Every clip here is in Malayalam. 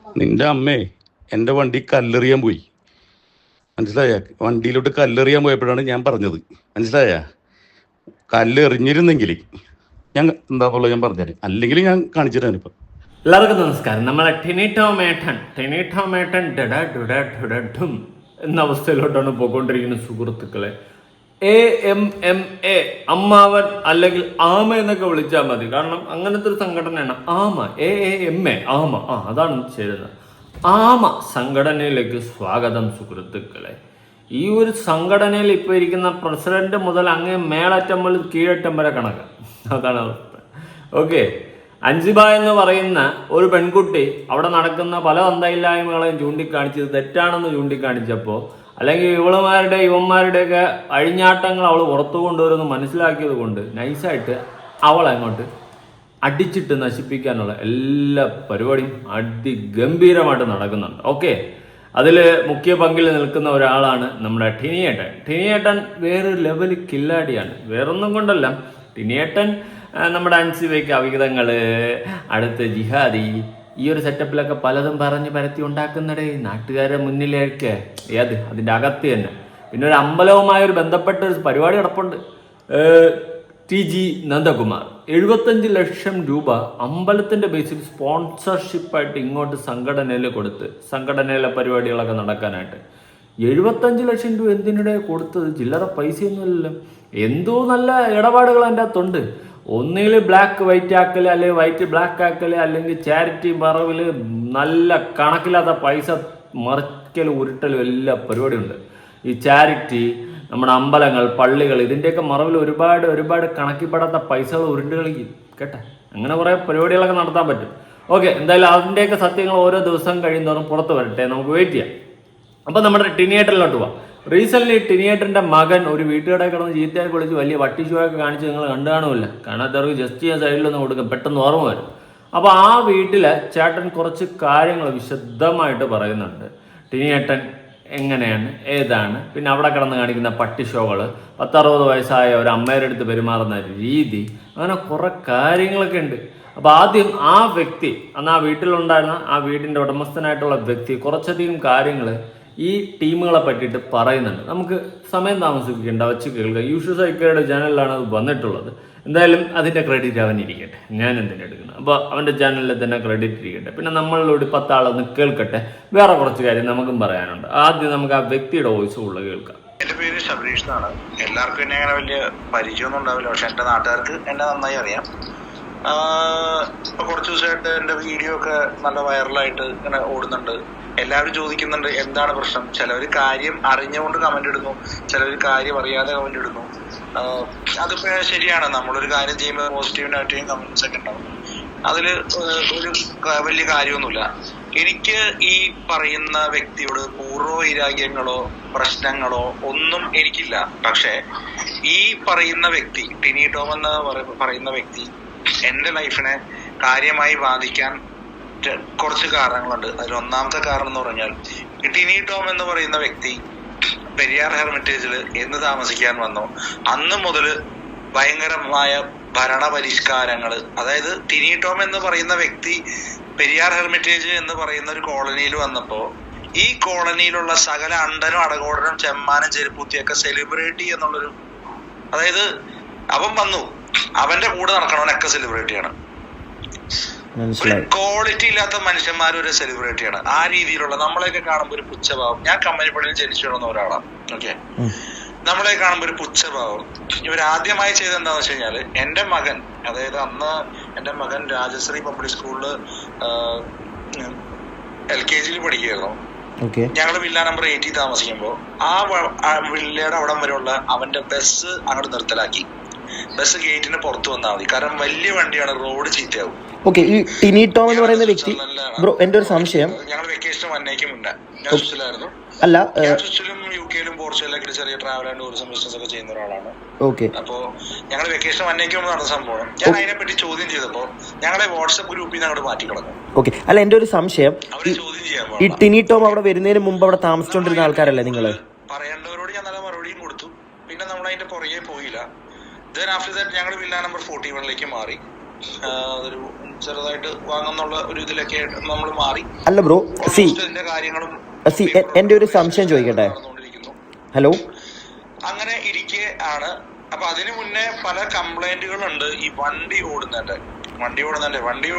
നിന്റെ അമ്മേ എൻ്റെ വണ്ടി കല്ലെറിയാൻ പോയി, മനസ്സിലായ? വണ്ടിയിലോട്ട് കല്ലെറിയാൻ പോയപ്പോഴാണ് ഞാൻ പറഞ്ഞത്, മനസ്സിലായ? കല്ലെറിഞ്ഞിരുന്നെങ്കിൽ ഞാൻ എന്താന്നുള്ളത് ഞാൻ പറഞ്ഞുതരാം, അല്ലെങ്കിൽ ഞാൻ കാണിച്ചു തരാൻ. ഇപ്പം എല്ലാവർക്കും നമസ്കാരം. നമ്മളെ ടിനിറ്റോമേട്ടൻ ഡുഡും എന്ന അവസ്ഥയിലോട്ടാണ് പോയിക്കൊണ്ടിരിക്കുന്ന സുഹൃത്തുക്കളെ. AMMA അമ്മാവൻ അല്ലെങ്കിൽ ആമ എന്നൊക്കെ വിളിച്ചാൽ മതി, കാരണം അങ്ങനത്തെ ഒരു സംഘടനയാണ് ആമ. AAMA ആമ, അതാണ് ചേരുന്നത്. ആമ സംഘടനയിലേക്ക് സ്വാഗതം സുഹൃത്തുക്കളെ. ഈ ഒരു സംഘടനയിൽ ഇപ്പോൾ ഇരിക്കുന്ന പ്രസിഡന്റ് മുതൽ അങ്ങേ മേളറ്റം മുതൽ കീഴറ്റം വരെ കണക്ക്, അതാണ് അവസ്ഥ. ഓക്കെ, അൻസിബ എന്ന് പറയുന്ന ഒരു പെൺകുട്ടി അവിടെ നടക്കുന്ന പല അന്തയില്ലായ്മകളെയും ചൂണ്ടിക്കാണിച്ചത് തെറ്റാണെന്ന് ചൂണ്ടിക്കാണിച്ചപ്പോൾ, അല്ലെങ്കിൽ യുവന്മാരുടെയൊക്കെ അഴിഞ്ഞാട്ടങ്ങൾ അവൾ പുറത്തു കൊണ്ടുവരുമെന്ന് മനസ്സിലാക്കിയത് കൊണ്ട് നൈസായിട്ട് അവളെ അങ്ങോട്ട് അടിച്ചിട്ട് നശിപ്പിക്കാനുള്ള എല്ലാ പരിപാടിയും അതിഗംഭീരമായിട്ട് നടക്കുന്നുണ്ട്. ഓക്കെ, അതിൽ മുഖ്യ പങ്കിൽ നിൽക്കുന്ന ഒരാളാണ് നമ്മുടെ ടിനിയേട്ടൻ വേറൊരു ലെവൽ കില്ലാടിയാണ്. വേറൊന്നും കൊണ്ടല്ല, ടിനിയേട്ടൻ നമ്മുടെ അൻസിബയ്ക്ക് അവിഹിതങ്ങൾ, അടുത്ത് ജിഹാദി, ഈ ഒരു സെറ്റപ്പിലൊക്കെ പലതും പറഞ്ഞ് പരത്തി ഉണ്ടാക്കുന്നിടേ നാട്ടുകാരുടെ മുന്നിലേക്ക് അതിൻ്റെ അകത്ത് തന്നെ. പിന്നെ ഒരു അമ്പലവുമായി ബന്ധപ്പെട്ട ഒരു പരിപാടി നടപ്പുണ്ട്. TG നന്ദകുമാർ 75 ലക്ഷം രൂപ അമ്പലത്തിൻ്റെ ബേസിൽ സ്പോൺസർഷിപ്പായിട്ട് ഇങ്ങോട്ട് സംഘടനയിൽ കൊടുത്ത് സംഘടനയിലെ പരിപാടികളൊക്കെ നടക്കാനായിട്ട് 75 ലക്ഷം രൂപ എന്തിനിടെ കൊടുത്തത്? ചില്ലറ പൈസയൊന്നുമില്ലല്ലോ. എന്തോ നല്ല ഇടപാടുകൾ അതിൻ്റെ അകത്തുണ്ട്. ഒന്നുകിൽ ബ്ലാക്ക് വൈറ്റ് ആക്കൽ, അല്ലെങ്കിൽ വൈറ്റ് ബ്ലാക്ക് ആക്കൽ, അല്ലെങ്കിൽ ചാരിറ്റി മറവിൽ നല്ല കണക്കില്ലാത്ത പൈസ മറിക്കലും ഉരുട്ടലും എല്ലാ പരിപാടിയുണ്ട്. ഈ ചാരിറ്റി, നമ്മുടെ അമ്പലങ്ങൾ, പള്ളികൾ, ഇതിൻ്റെയൊക്കെ മറവിൽ ഒരുപാട് കണക്കിപ്പെടാത്ത പൈസകൾ ഉരുണ്ട് കളിക്കും കേട്ടെ. അങ്ങനെ കുറേ പരിപാടികളൊക്കെ നടത്താൻ പറ്റും. ഓക്കെ, എന്തായാലും അതിൻ്റെയൊക്കെ സത്യങ്ങൾ ഓരോ ദിവസം കഴിയുന്നവരും പുറത്ത് വരട്ടെ, നമുക്ക് വെയിറ്റ് ചെയ്യാം. അപ്പോൾ നമ്മുടെ ടിനിയേറ്ററിലോട്ട് പോവാം. റീസെൻ്റ്ലി ടിനിയേറ്ററിൻ്റെ മകൻ ഒരു വീട്ടുകടയിൽ കിടന്ന് ചീത്തയായി പൊളിച്ച് വലിയ വട്ടിഷോയൊക്കെ കാണിച്ച് നിങ്ങൾ കണ്ടു കാണില്ല. കാണാത്തവർക്ക് ജസ്റ്റ് ഞാൻ സൈഡിലൊന്നും കൊടുക്കും, പെട്ടെന്ന് ഓർമ്മ വരും. അപ്പോൾ ആ വീട്ടിലെ ചേട്ടൻ കുറച്ച് കാര്യങ്ങൾ വിശദമായിട്ട് പറയുന്നുണ്ട്. ടിനിയേട്ടൻ എങ്ങനെയാണ്, ഏതാണ്, പിന്നെ അവിടെ കിടന്ന് കാണിക്കുന്ന പട്ടി ഷോകൾ, 10-60 വയസ്സായ ഒരു അമ്മയുടെ അടുത്ത് പെരുമാറുന്ന രീതി, അങ്ങനെ കുറേ കാര്യങ്ങളൊക്കെ ഉണ്ട്. അപ്പോൾ ആദ്യം ആ വ്യക്തി, അന്ന് ആ വീട്ടിലുണ്ടായിരുന്ന ആ വീടിൻ്റെ ഉടമസ്ഥനായിട്ടുള്ള വ്യക്തി കുറച്ചധികം കാര്യങ്ങൾ ഈ ടീമുകളെ പറ്റിയിട്ട് പറയുന്നുണ്ട്. നമുക്ക് സമയം താമസിപ്പിക്കേണ്ട, വച്ച് കേൾക്കുക. യൂഷു സൈക്കയുടെ ചാനലിലാണ് അത് വന്നിട്ടുള്ളത്. എന്തായാലും അതിൻ്റെ ക്രെഡിറ്റ് അവനിരിക്കട്ടെ, ഞാൻ എന്തിനാ എടുക്കുന്നത്. അപ്പോൾ അവൻ്റെ ചാനലിൽ തന്നെ ക്രെഡിറ്റ് ഇരിക്കട്ടെ. പിന്നെ നമ്മളിലൂടെ 10 ആളൊന്ന് കേൾക്കട്ടെ. വേറെ കുറച്ച് കാര്യം നമുക്കും പറയാനുണ്ട്. ആദ്യം നമുക്ക് ആ വ്യക്തിയുടെ വോയിസ് ഉള്ള കേൾക്കാം. എന്റെ പേര് ശബരീഷ് എന്നാണ്. എല്ലാവർക്കും എന്നെ അങ്ങനെ വലിയ പരിചയമൊന്നും ഉണ്ടാവില്ല, പക്ഷെ എന്റെ നാട്ടുകാർക്ക് എന്നെ നന്നായി അറിയാം. ഇപ്പൊ കുറച്ച് ദിവസമായിട്ട് എന്റെ വീഡിയോ ഒക്കെ നല്ല വൈറലായിട്ട് ഇങ്ങനെ ഓടുന്നുണ്ട്. എല്ലാവരും ചോദിക്കുന്നുണ്ട് എന്താണ് പ്രശ്നം. ചിലവർ കാര്യം അറിഞ്ഞുകൊണ്ട് കമന്റ് ഇടുന്നു, ചിലവർ കാര്യം അറിയാതെ കമന്റ് ഇടുന്നു. അതിപ്പോ ശരിയാണ്, നമ്മളൊരു കാര്യം ചെയ്യുമ്പോൾ പോസിറ്റീവ് നെഗറ്റീവ് കമന്റ്സ് ഒക്കെ ഉണ്ടാവും. അതില് ഒരു വലിയ കാര്യമൊന്നുമില്ല. എനിക്ക് ഈ പറയുന്ന വ്യക്തിയോട് പൂർവ്വവൈരാഗ്യങ്ങളോ പ്രശ്നങ്ങളോ ഒന്നും എനിക്കില്ല. പക്ഷെ ഈ പറയുന്ന വ്യക്തി, ടിനി ടോം എന്ന് പറയുന്ന വ്യക്തി എന്റെ ലൈഫിനെ കാര്യമായി ബാധിക്കാൻ കുറച്ച് കാരണങ്ങളുണ്ട്. അതിൽ ഒന്നാമത്തെ കാരണം എന്ന് പറഞ്ഞാൽ, ടിനി ടോം എന്ന് പറയുന്ന വ്യക്തി പെരിയാർ ഹെർമിറ്റേജിൽ എന്ന് താമസിക്കാൻ വന്നോ അന്ന് മുതൽ ഭയങ്കരമായ ഭരണ പരിഷ്കാരങ്ങൾ, അതായത് ടിനി ടോം എന്ന് പറയുന്ന വ്യക്തി പെരിയാർ ഹെർമിറ്റേജ് എന്ന് പറയുന്ന ഒരു കോളനിയിൽ വന്നപ്പോ ഈ കോളനിയിലുള്ള സകല അണ്ടനും അടകോടനും ചെമ്മാനും ചെരുപ്പൂത്തിയൊക്കെ സെലിബ്രിറ്റി എന്നുള്ളൊരു, അതായത് അവൻ വന്നു, അവന്റെ കൂടെ നടക്കണവനൊക്കെ സെലിബ്രിറ്റിയാണ്. ക്വാളിറ്റി ഇല്ലാത്ത മനുഷ്യന്മാർ ഒരു സെലിബ്രിറ്റിയാണ്. ആ രീതിയിലുള്ള നമ്മളെയൊക്കെ കാണുമ്പോൾ ഒരു പുച്ഛഭാവം. ഞാൻ കമ്മനിപ്പള്ളിയിൽ ജനിച്ചു വളർന്ന ഒരാളാണ്. ഓക്കെ, നമ്മളെ കാണുമ്പോൾ ഒരു പുച്ഛഭാവം. ഇവരാദ്യമായി ചെയ്തത് എന്താന്ന് വെച്ച് കഴിഞ്ഞാല്, എന്റെ മകൻ, അതായത് അന്ന് എന്റെ മകൻ രാജശ്രീ പബ്ലിക് സ്കൂളില് LKG പഠിക്കുകയായിരുന്നു. ഞങ്ങള് വില്ല നമ്പർ 80 താമസിക്കുമ്പോ ആ വില്ലയുടെ അവിടം വരെയുള്ള അവന്റെ ബസ് അങ്ങോട്ട് നിർത്തലാക്കി. ബസ് ഗേറ്റിന് പുറത്ത് വന്നാൽ മതി, കാരണം വലിയ വണ്ടിയാണ്, റോഡ് ചീത്തയാവും. ഓക്കെ, ഈ ടിനി ടോം എന്ന് പറയുന്ന വ്യക്തി, ബ്രോ എന്റെ ഒരു സംശയം, ഞങ്ങൾ വെക്കേഷൻ വന്നേക്ക് മുന്നേ ഞാൻ സ്വിച്ചിലായിരുന്നു. അല്ല, ഞാൻ സ്വിച്ചിലും UK-ലും പോർച്ചുഗലിലൊക്കെ ചെറിയ ട്രാവൽ ആൻഡ് ടൂറിസം ബിസിനസ് ഒക്കെ ചെയ്യുന്ന ഒരാളാണ്. ഓക്കെ, അപ്പോ ഞങ്ങൾ വെക്കേഷൻ വന്നേക്ക് മുമ്പ് നടന്ന സംഭവം ഞാൻ അതിനെപ്പറ്റി ചോദ്യം ചെയ്തപ്പോ ഞങ്ങളെ വാട്സ്ആപ്പ് ഗ്രൂപ്പിൽ നിന്ന് അങ്ങോട്ട് മാറ്റി കളഞ്ഞു. ഓക്കെ, അല്ല എന്റെ ഒരു സംശയം, അവര് ചോദ്യം ചെയ്യാൻ ഈ ടിനി ടോം അവിടെ വരുന്നതിന് മുമ്പ് അവിടെ താമസിച്ചോണ്ടിരുന്ന ആൾക്കാരല്ലേ നിങ്ങള്? പറയേണ്ടവരോട് ഞാൻ നല്ല മറുപടിയും കൊടുത്തു. പിന്നെ നമ്മൾ അതിന്റെ പുറകെ പോയില്ല. ദെൻ ആഫ്റ്റർ ദാറ്റ് ഞങ്ങൾ വില്ല നമ്പർ 41ലേക്ക് മാറി. അതൊരു ചെറുതായിട്ട് വാങ്ങുന്നുള്ള ഒരു ഇതിലൊക്കെ നമ്മൾ മാറി. അല്ല ബ്രോ, ഇതിന്റെ കാര്യങ്ങളും എന്റെ ഒരു സംശയം ചോദിക്കട്ടെ. ഹലോ, അങ്ങനെ ഇരിക്കെ ആണ്. അപ്പൊ അതിനു മുന്നേ പല കംപ്ലൈന്റുകളുണ്ട് ഈ വണ്ടി ഓടുന്നതിന്റെ. വണ്ടി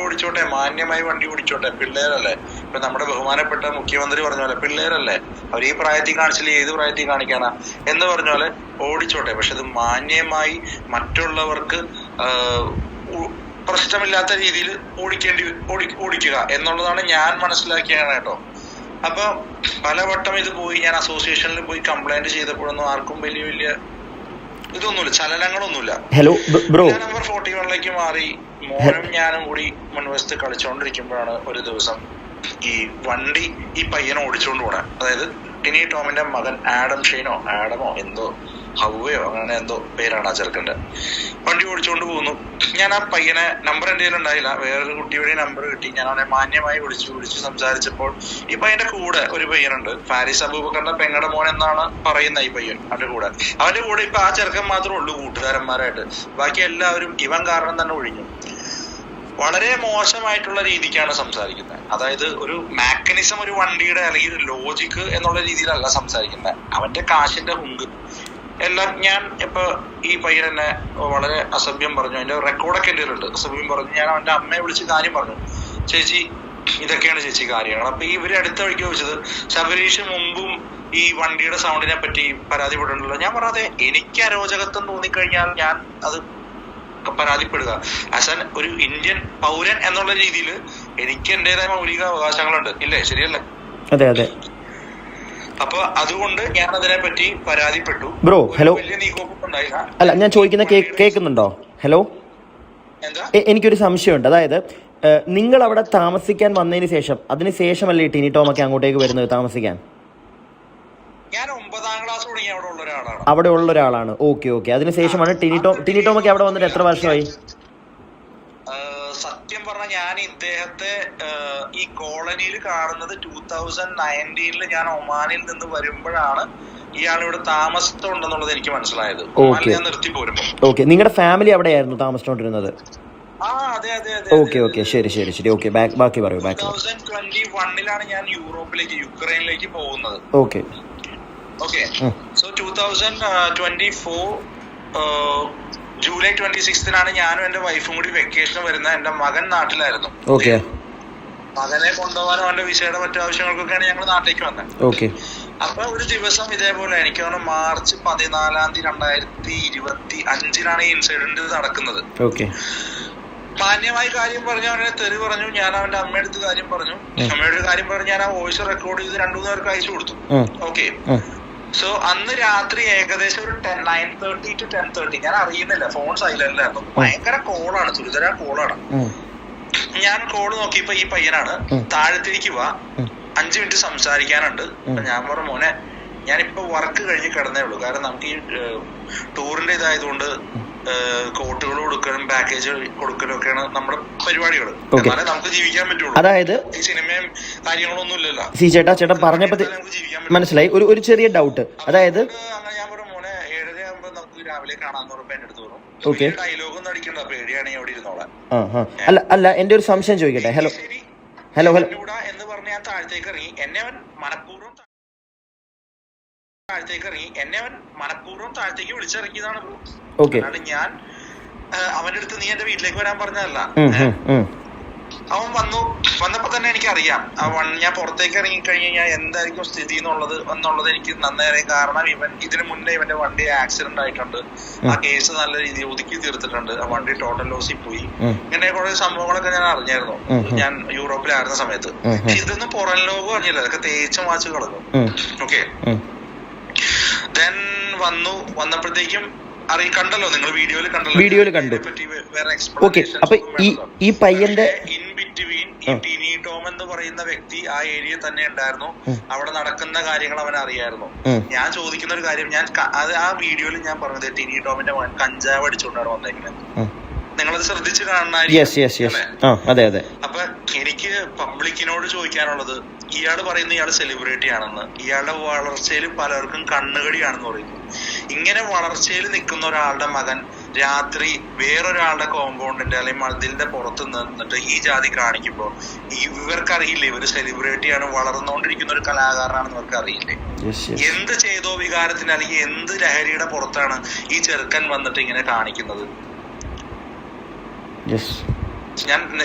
ഓടിച്ചോട്ടെ, മാന്യമായി വണ്ടി ഓടിച്ചോട്ടെ, പിള്ളേരല്ലേ. ഇപ്പൊ നമ്മുടെ ബഹുമാനപ്പെട്ട മുഖ്യമന്ത്രി പറഞ്ഞ പോലെ പിള്ളേരല്ലേ, അവർ ഈ പ്രായത്തിൽ കാണിച്ചില്ല ഏത് പ്രായത്തിൽ കാണിക്കാനാ എന്ന് പറഞ്ഞ പോലെ ഓടിച്ചോട്ടെ. പക്ഷെ അത് മാന്യമായി മറ്റുള്ളവർക്ക് പ്രശ്നമില്ലാത്ത രീതിയിൽ ഓടിക്കുക എന്നുള്ളതാണ് ഞാൻ മനസ്സിലാക്കിയാണ് കേട്ടോ. അപ്പൊ പലവട്ടം ഇത് പോയി ഞാൻ അസോസിയേഷനിൽ പോയി കംപ്ലൈന്റ് ചെയ്തപ്പോഴൊന്നും ആർക്കും വലിയ ഇതൊന്നുമില്ല, ചലനങ്ങളൊന്നുമില്ല. ഹലോ ബ്രോ, നമ്പർ 41ലേക്ക് മാറി മോനും ഞാനും കൂടി മുൻവശത്ത് കളിച്ചോണ്ടിരിക്കുമ്പോഴാണ് ഒരു ദിവസം ഈ വണ്ടി ഈ പയ്യനെ ഓടിച്ചോണ്ട് പോണെ. അതായത് ടിനി ടോമിന്റെ മകൻ ആഡമോ എന്തോ ഹവയോ അങ്ങനെ എന്തോ പേരാണ് ആ ചെറുക്കന്റെ. വണ്ടി ഓടിച്ചോണ്ട് പോകുന്നു. ഞാൻ ആ പയ്യനെ, നമ്പർ എന്റെ കയ്യിൽ ഉണ്ടായില്ല, വേറൊരു കുട്ടിയുടെ നമ്പർ കിട്ടി. ഞാൻ അവനെ മാന്യമായി വിളിച്ചു സംസാരിച്ചപ്പോൾ ഈ പയ്യന്റെ കൂടെ ഒരു പയ്യനുണ്ട്, ഫാരിസ് അബൂബക്കറിന്റെ പെങ്ങടെ മോൻ എന്നാണ് പറയുന്ന ഈ പയ്യൻ. അവന്റെ കൂടെ ഇപ്പൊ ആ ചെറുക്കൻ മാത്രമേ ഉള്ളൂ കൂട്ടുകാരന്മാരായിട്ട്. ബാക്കി എല്ലാവരും ഇവൻ കാരണം തന്നെ ഒഴിഞ്ഞു. വളരെ മോശമായിട്ടുള്ള രീതിക്കാണ് സംസാരിക്കുന്നത്. അതായത് ഒരു മെക്കാനിസം, ഒരു വണ്ടിയുടെ അല്ലെങ്കിൽ ഒരു ലോജിക്ക് എന്നുള്ള രീതിയിലല്ല സംസാരിക്കുന്നത്. അവന്റെ കാശിന്റെ ഹുങ്ക് എല്ലാം. ഞാൻ ഇപ്പൊ ഈ പയ്യൻ എന്നെ വളരെ അസഭ്യം പറഞ്ഞു, അതിന്റെ റെക്കോർഡൊക്കെ എന്റെ ഉണ്ട്. അസഭ്യം പറഞ്ഞു. ഞാൻ അവന്റെ അമ്മയെ വിളിച്ച് കാര്യം പറഞ്ഞു, ചേച്ചി ഇതൊക്കെയാണ് ചേച്ചി കാര്യങ്ങൾ. അപ്പൊ ഇവര് അടുത്ത വഴിക്ക് ചോദിച്ചത്, ശബരീഷ് മുമ്പും ഈ വണ്ടിയുടെ സൗണ്ടിനെ പറ്റി പരാതിപ്പെട്ടിട്ടുണ്ടല്ലോ. ഞാൻ പറയാതെ എനിക്ക് അരോചകത്വം തോന്നിക്കഴിഞ്ഞാൽ ഞാൻ അത് പരാതിപ്പെടുക. ആസ് ഒരു ഇന്ത്യൻ പൗരൻ എന്നുള്ള രീതിയിൽ എനിക്ക് എന്റേതായ മൗലിക അവകാശങ്ങളുണ്ട്, ഇല്ലേ? ശരിയല്ലേ? അതെ അതെ. അപ്പൊ അതുകൊണ്ട് ഞാൻ അതിനെ പറ്റി പരാതിപ്പെട്ടു. ബ്രോ ഹലോ, വലിയ നീക്കമൊന്നും ഉണ്ടായില്ല. അല്ല ഞാൻ ചോദിക്കുന്ന കേൾക്കുന്നുണ്ടോ? ഹലോ, എനിക്കൊരു സംശയമുണ്ട്. അതായത് നിങ്ങൾ അവിടെ താമസിക്കാൻ വന്നതിന് ശേഷം, അതിനുശേഷമല്ലേ ടിനി ടോമൊക്കെ അങ്ങോട്ടേക്ക് വരുന്നത് താമസിക്കാൻ? ഞാൻ 9ാം ക്ലാസ് തുടങ്ങി അവിടെ ഉള്ള ഒരാളാണ്. ഓക്കെ. അതിനുശേഷമാണ് ടിനി ടോമൊക്കെ അവിടെ വന്നിട്ട് എത്ര വർഷമായി? സത്യം പറഞ്ഞ ഞാൻ ഇദ്ദേഹത്തെ ഈ കോളനിയിൽ കാണുന്നത് 2019 ഞാൻ ഒമാനിൽ നിന്ന് വരുമ്പോഴാണ് ഇയാൾ ഇവിടെ താമസമുണ്ടെന്നുള്ളത് എനിക്ക് മനസ്സിലായത്. ഞാൻ നിർത്തി പോരുമ്പോ. ഓക്കെ, നിങ്ങളുടെ ഫാമിലി അവിടെയായിരുന്നു താമസിച്ചോണ്ടിരുന്നത്? അതെ. ഓക്കെ, ശരി. ഓക്കെ, ബാക്കി പറയൂ. 2021 ഞാൻ യുക്രൈനിലേക്ക് പോകുന്നത്. ഓക്കെ. സോ 2024 ജൂലൈ 26 ഞാനും എന്റെ വൈഫും കൂടി വെക്കേഷൻ വരുന്ന. എന്റെ മകൻ നാട്ടിലായിരുന്നു. മകനെ കൊണ്ടുപോകാനും അവന്റെ വിസയുടെ മറ്റു ആവശ്യങ്ങൾക്കൊക്കെയാണ് ഞങ്ങൾ നാട്ടിലേക്ക് വന്നത്. അപ്പൊ ഒരു ദിവസം ഇതേപോലെ എനിക്ക് തോന്നുന്നു മാർച്ച് 14 2025 ഈ ഇൻസിഡന്റ് നടക്കുന്നത്. മാന്യമായി കാര്യം പറഞ്ഞു, അവനെ തെറി പറഞ്ഞു. ഞാൻ അവന്റെ അമ്മയടുത്ത് കാര്യം പറഞ്ഞു. അമ്മയുടെ കാര്യം പറഞ്ഞു. ഞാൻ ആ വോയിസ് റെക്കോർഡ് ചെയ്ത് 2-3 പേർക്ക് അയച്ചു കൊടുത്തു. ഓക്കെ. സോ അന്ന് രാത്രി ഏകദേശം ഒരു 9:30 to 10:30 ഞാൻ അറിയുന്നില്ല, ഫോൺ സൈലന്റിലായിരുന്നു. ഭയങ്കര കോളാണ്, സുരതര കോളാണ്. ഞാൻ കോള് നോക്കിയപ്പോ ഈ പയ്യനാണ്, താഴത്തേക്ക് വാ, 5 മിനിറ്റ് സംസാരിക്കാനുണ്ട്. ഞാൻ പറഞ്ഞു, മോനെ ഞാനിപ്പോ വർക്ക് കഴിഞ്ഞ് കിടന്നേ ഉള്ളൂ. കാരണം നമുക്ക് ഈ ടൂറിന്റെ ഇതായതുകൊണ്ട് കോട്ടുകൾ കൊടുക്കലും പാക്കേജ് കൊടുക്കലും ഒക്കെയാണ് നമ്മുടെ പരിപാടികൾ. എന്നാലേ നമുക്ക് ജീവിക്കാൻ പറ്റുള്ളൂ. അതായത് ഈ സിനിമയും കാര്യങ്ങളൊന്നും ഇല്ലല്ലോ. ചേട്ടാ പറഞ്ഞപ്പോ മനസ്സിലായി. ഒരു ചെറിയ ഡൗട്ട്. അതായത് ഞാൻ പറഞ്ഞു, മോനെ 7:30 ആകുമ്പോ നമുക്ക് രാവിലെ കാണാന്ന് പറഞ്ഞപ്പോ എന്റെ അടുത്ത് പറഞ്ഞു, ഡയലോഗൊന്നും അടിക്കണ്ട, പേടിയാണെങ്കിൽ അവിടെ ഇരുന്നോളാം. അല്ല എന്റെ ഒരു സംശയം ചോദിക്കട്ടെ. ഹലോ എന്ന് പറഞ്ഞ് ഞാൻ താഴത്തേക്ക് ഇറങ്ങി. എന്നെ അവൻ മനഃപൂർവ്വം താഴത്തേക്ക് വിളിച്ചിറക്കിയതാണ്. അല്ലാണ്ട് ഞാൻ അവന്റെ അടുത്ത് നീ എന്റെ വീട്ടിലേക്ക് വരാൻ പറഞ്ഞതല്ല. അവൻ വന്നപ്പോ തന്നെ എനിക്കറിയാം ഞാൻ പുറത്തേക്ക് ഇറങ്ങി കഴിഞ്ഞ് കഴിഞ്ഞാൽ എന്തായിരിക്കും സ്ഥിതി എന്നുള്ളത് എനിക്ക് നന്നായി അറിയാം. കാരണം ഇതിനു മുന്നേ ഇവന്റെ വണ്ടി ആക്സിഡന്റ് ആയിട്ടുണ്ട്. ആ കേസ് നല്ല രീതിയിൽ ഒതുക്കി തീർത്തിട്ടുണ്ട്. ആ വണ്ടി ടോട്ടൽ ലോസിൽ പോയി. ഇങ്ങനെ കുറെ സംഭവങ്ങളൊക്കെ ഞാൻ അറിഞ്ഞായിരുന്നു ഞാൻ യൂറോപ്പിലായിരുന്ന സമയത്ത്. ഇതൊന്നും പുറം ലോകം അറിഞ്ഞില്ല, അതൊക്കെ തേച്ച് മാച്ച് കളഞ്ഞു. ഓക്കെ. ദെൻ വന്നപ്പോഴത്തേക്കും കണ്ടല്ലോ നിങ്ങൾ വീഡിയോയിൽ കണ്ടു. ഓക്കെ. അപ്പൊ ഈ പയ്യന്റെ ഇൻ ബിറ്റ്വീൻ ഈ ടിനി ടോം എന്ന് പറയുന്ന വ്യക്തി ആ ഏരിയ തന്നെ ഉണ്ടായിരുന്നു. അവിടെ നടക്കുന്ന കാര്യങ്ങൾ അവൻ അറിയായിരുന്നു. ഞാൻ ചോദിക്കുന്ന ഒരു കാര്യം, ആ വീഡിയോയിൽ ഞാൻ പറഞ്ഞത് ടിനി ടോമിന്റെ മകൻ കഞ്ചാവ് അടിച്ചുകൊണ്ടാണ് വന്നേക്കുന്നത്. നിങ്ങളത് ശ്രദ്ധിച്ച് കാണാനായിരിക്കും. അപ്പൊ എനിക്ക് പബ്ലിക്കിനോട് ചോദിക്കാനുള്ളത്, ഇയാള് പറയുന്ന ഇയാള് സെലിബ്രിറ്റി ആണെന്ന്, ഇയാളുടെ വളർച്ചയിൽ പലർക്കും കണ്ണുകടിയാണെന്ന് പറയുന്നു. ഇങ്ങനെ വളർച്ചയിൽ നിൽക്കുന്ന ഒരാളുടെ മകൻ രാത്രി വേറൊരാളുടെ കോമ്പൗണ്ടിന്റെ അല്ലെങ്കിൽ മതിലിന്റെ പുറത്ത് നിന്നിട്ട് ഈ ജാതി കാണിക്കുമ്പോൾ ഇവർക്കറിയില്ലേ ഇവര് സെലിബ്രിറ്റിയാണ്, വളർന്നുകൊണ്ടിരിക്കുന്ന ഒരു കലാകാരനാണെന്ന് ഇവർക്ക് അറിയില്ലേ? എന്ത് ചെയ്തോ വികാരത്തിന് അല്ലെങ്കിൽ എന്ത് ലഹരിയുടെ പുറത്താണ് ഈ ചെറുക്കൻ വന്നിട്ട് ഇങ്ങനെ കാണിക്കുന്നത്?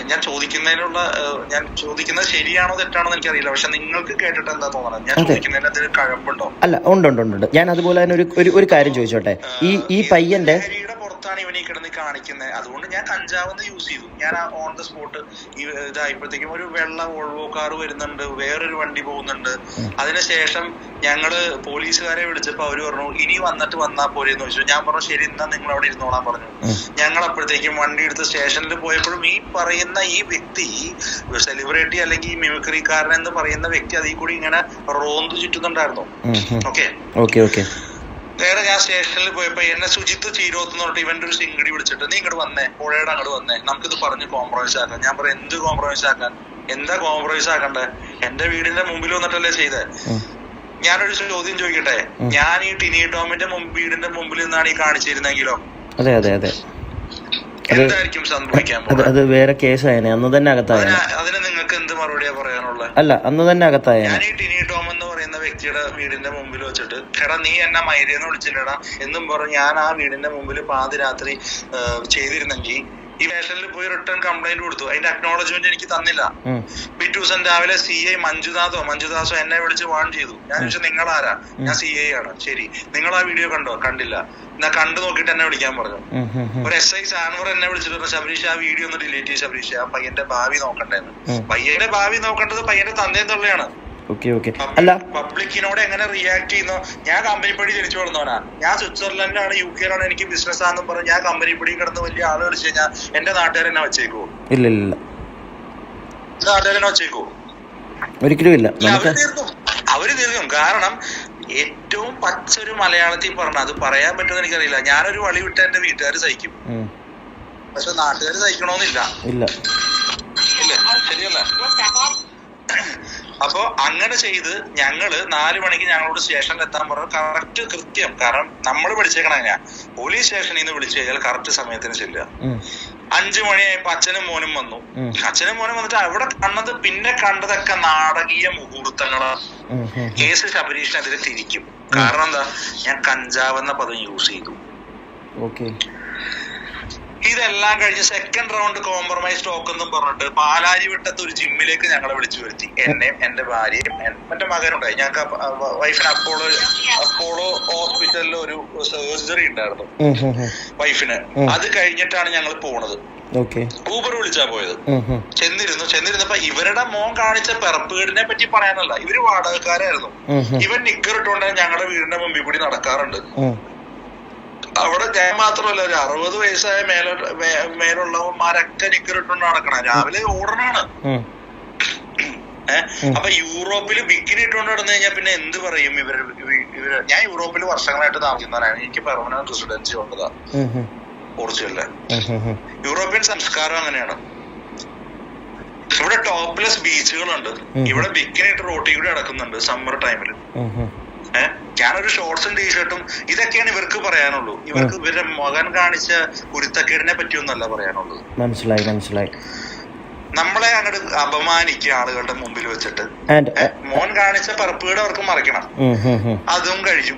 ഞാൻ ചോദിക്കുന്നത് ശരിയാണോ തെറ്റാണോ എന്ന് എനിക്കറിയില്ല. പക്ഷെ നിങ്ങൾക്ക് കേട്ടിട്ട് എന്താ തോന്നുന്നത്? ഞാൻ ചോദിക്കുന്നതിന് അതിൽ കഴമ്പുണ്ടോ? അല്ല, ഉണ്ട്. ഞാൻ അതുപോലെ തന്നെ ഒരു കാര്യം ചോദിച്ചോട്ടെ. ഈ പയ്യന്റെ പുറത്താണ് ഇവൻ ഈ കിടന്ന് കാണിക്കുന്നത്. അതുകൊണ്ട് ഞാൻ കഞ്ചാവെന്ന് യൂസ് ചെയ്തു. ഞാൻ ഓൺ ദ സ്പോട്ട് ഇതായപ്പോഴത്തേക്കും ഒരു വെള്ള വോൾവോ കാർ വരുന്നുണ്ട്, വേറൊരു വണ്ടി പോകുന്നുണ്ട്. അതിനുശേഷം ഞങ്ങള് പോലീസുകാരെ വിളിച്ചപ്പോ അവര് പറഞ്ഞു ഇനി വന്നാ പോരെന്ന് ചോദിച്ചു. ഞാൻ പറഞ്ഞു ശരി, എന്നാ നിങ്ങൾ അവിടെ ഇരുന്നോളാൻ പറഞ്ഞു. ഞങ്ങൾ അപ്പോഴത്തേക്കും വണ്ടി എടുത്ത് സ്റ്റേഷനിൽ പോയപ്പോഴും ഈ പറയുന്ന ഈ വ്യക്തി സെലിബ്രിറ്റി അല്ലെങ്കിൽ ഈ മിമിക്രിക്കാരൻ എന്ന് പറയുന്ന വ്യക്തി അതിൽ കൂടി ഇങ്ങനെ റോന്ത് ചുറ്റുന്നുണ്ടായിരുന്നു. ഓക്കെ. നേരെ ഞാൻ സ്റ്റേഷനിൽ പോയപ്പോ എന്നെ സുജിത്ത് ചീരോത്ത് എന്ന് പറഞ്ഞിട്ട് ഇവന്റെ ഒരു സിംഗടി വിളിച്ചിട്ട് നീ ഇങ്ങോട്ട് വന്നേ, പുഴയുടെ അങ്ങോട്ട് വന്നേ, നമുക്കിത് പറഞ്ഞ് കോംപ്രമൈസ് ആക്കാം. ഞാൻ പറയാം എന്ത് കോംപ്രമൈസ് ആക്കാൻ? എന്താ കോംപ്രമൈസ് ആക്കണ്ടേ? എന്റെ വീടിന്റെ മുമ്പിൽ വന്നിട്ടല്ലേ ചെയ്തേ? ഞാനൊരു ചോദ്യം ചോദിക്കട്ടെ, ഞാൻ ഈ ടിനി ടോമിന്റെ വീടിന്റെ മുമ്പിൽ നിന്നാണ് ഈ കാണിച്ചിരുന്നെങ്കിലോ എന്തായിരിക്കും സംഭവിക്കാൻ പോകുന്നത്? അത് വേറെ കേസായനെ, അന്ന് തന്നെ അകത്തായ. അതിന് നിങ്ങൾക്ക് എന്ത് മറുപടിയാ പറയാനുള്ളത്? അല്ല, അന്ന് തന്നെ അകത്തായ. ഞാൻ ഈ ടിനി ടോം എന്ന് പറയുന്ന വ്യക്തിയുടെ വീടിന്റെ മുമ്പിൽ വെച്ചിട്ട് എടാ നീ എന്നെ മൈരേന്ന് വിളിച്ചില്ലടാ എന്നും പറഞ്ഞ് ഞാൻ ആ വീടിന്റെ മുമ്പിൽ പാതിരാത്രി ചെയ്തിരുന്നെങ്കിൽ ഈ സ്റ്റേഷനിൽ പോയി റിട്ടേൺ കംപ്ലൈന്റ് കൊടുത്തു. അതിന്റെ അക്നോളജ്മെന്റ് എനിക്ക് തന്നില്ല. പിറ്റേ ദിവസം രാവിലെ CI മഞ്ജുദാസോ എന്നെ വിളിച്ച് വാൺ ചെയ്തു. ഞാൻ ചോദിച്ചു നിങ്ങളാരാ? ഞാൻ CI ആണ്. ശരി, നിങ്ങൾ ആ വീഡിയോ കണ്ടോ? കണ്ടില്ല. എന്നാ കണ്ടു നോക്കിയിട്ട് എന്നെ വിളിക്കാൻ പറഞ്ഞു. ഒരു SI സാൻവർ എന്നെ വിളിച്ചിട്ട് പറഞ്ഞു ശബരീഷ് ആ വീഡിയോ ഒന്ന് ഡിലീറ്റ് ചെയ്ത് ശബരീഷ്, ആ പയ്യന്റെ ഭാവി നോക്കണ്ടേന്ന്. പയ്യന്റെ ഭാവി നോക്കേണ്ടത് പയ്യന്റെ തന്തയും തള്ളയാണ്. അല്ല, പബ്ലിക്കിനോട് എങ്ങനെ റിയാക്ട് ചെയ്യുന്നു? ഞാൻ കമ്പനി പടി തിരിച്ചു കൊടുന്നവനാ. ഞാൻ സ്വിറ്റ്സർലൻഡിലാണ് UK എനിക്ക് ബിസിനസ് ആണെന്നും പറഞ്ഞ് ഞാൻ കമ്പനി പടി കിടന്ന് വലിയ ആള് കളിച്ചു കഴിഞ്ഞാൽ എന്റെ നാട്ടുകാരെന്നെ വെച്ചേക്കോ? ഇല്ല, നാട്ടുകാരെന്നെ വെച്ചേക്കോ? ഒരിക്കലും ഇല്ല. അവര് തീർക്കും. കാരണം ഏറ്റവും പച്ചൊരു മലയാളത്തിൽ പറഞ്ഞ അത് പറയാൻ പറ്റുമെന്ന് എനിക്കറിയില്ല. ഞാനൊരു വഴി വിട്ട എന്റെ വീട്ടുകാർ സഹിക്കും, പക്ഷെ നാട്ടുകാർ സഹിക്കണമെന്നില്ല. ഇല്ല, ശരിയല്ല? അപ്പൊ അങ്ങനെ ചെയ്ത് ഞങ്ങള് 4 മണിക്ക് ഞങ്ങളോട് സ്റ്റേഷനിൽ എത്താൻ പറഞ്ഞു. കറക്റ്റ് കൃത്യം. കാരണം നമ്മൾ പഠിച്ചേക്കണ എങ്ങനെയാ, പോലീസ് സ്റ്റേഷനിൽ നിന്ന് വിളിച്ചു കഴിഞ്ഞാൽ കറക്റ്റ് സമയത്തിന് ചെല്ലുക. 5 മണിയായപ്പോ അച്ഛനും മോനും വന്നു. അച്ഛനും മോനും വന്നിട്ട് അവിടെ കണ്ടതൊക്കെ നാടകീയ മുഹൂർത്തങ്ങളാ. കേസ് ശബരീഷിനെതിരെ തിരിക്കും. കാരണം എന്താ? ഞാൻ കഞ്ചാവെന്ന പദം യൂസ് ചെയ്തു. ഇതെല്ലാം കഴിഞ്ഞ് സെക്കൻഡ് റൗണ്ട് കോംപ്രമൈസ് ടോക്ക് എന്നും പറഞ്ഞിട്ട് പാലാരിവട്ടത്ത് ഒരു ജിമ്മിലേക്ക് ഞങ്ങളെ വിളിച്ചു വരുത്തി. എന്നെയും എന്റെ ഭാര്യയും എന്റെ മകനുണ്ടായി. ഞങ്ങൾക്ക് വൈഫിന് അപ്പോളോ ഹോസ്പിറ്റലിൽ ഒരു സർജറി ഉണ്ടായിരുന്നു വൈഫിന്. അത് കഴിഞ്ഞിട്ടാണ് ഞങ്ങൾ പോണത്. ഊബർ വിളിച്ചാ പോയത്. ചെന്നിരുന്നപ്പോ ഇവരുടെ മോൻ കാണിച്ച പിറപ്പുകേടിനെ പറ്റി പറയാനല്ല, ഇവര് വാടകക്കാരായിരുന്നു. ഇവൻ നിക്കർ ഇട്ടുകൊണ്ട് ഞങ്ങളുടെ വീടിന്റെ മുമ്പിൽ കൂടി നടക്കാറുണ്ട്. അവിടെ ഞാൻ മാത്രമല്ല, ഒരു 60 വയസ്സായ മേലുള്ളവന്മാരൊക്കെ നിക്കറിട്ടുകൊണ്ട് നടക്കണം. രാവിലെ ഓടണാണ്. അപ്പൊ യൂറോപ്പില് ബിക്കിനി ഇട്ടുകൊണ്ട് നടന്നു കഴിഞ്ഞാൽ പിന്നെ എന്ത് പറയും ഇവര്? ഞാൻ യൂറോപ്പിൽ വർഷങ്ങളായിട്ട് താമസിക്കുന്നവരാണ്. എനിക്ക് പെർമനന്റ് റെസിഡൻസി ഉള്ളതാ പോർച്ചുഗലില്. യൂറോപ്യൻ സംസ്കാരം അങ്ങനെയാണ്. ഇവിടെ ടോപ്ലെസ് ബീച്ചുകളുണ്ട്. ഇവിടെ ബിക്കിനി ഇട്ട് റോട്ടിൽ കൂടി നടക്കുന്നുണ്ട് സമ്മർ ടൈമില്. ഞാനൊരു ഷോർട്സും ടീഷർട്ടും ഇതൊക്കെയാണ് ഇവർക്ക് പറയാനുള്ളൂ. ഇവർക്ക് ഇവരുടെ മകൻ കാണിച്ച കുരുത്തക്കേടിനെ പറ്റിയൊന്നല്ല പറയാനുള്ളത്. മനസ്സിലായി. നമ്മളെ അങ്ങോട്ട് അപമാനിക്കുക ആളുകളുടെ മുമ്പിൽ വെച്ചിട്ട്. മോൻ കാണിച്ച പറപ്പുകേട് അവർക്ക് മറയ്ക്കണം. അതും കഴിഞ്ഞു.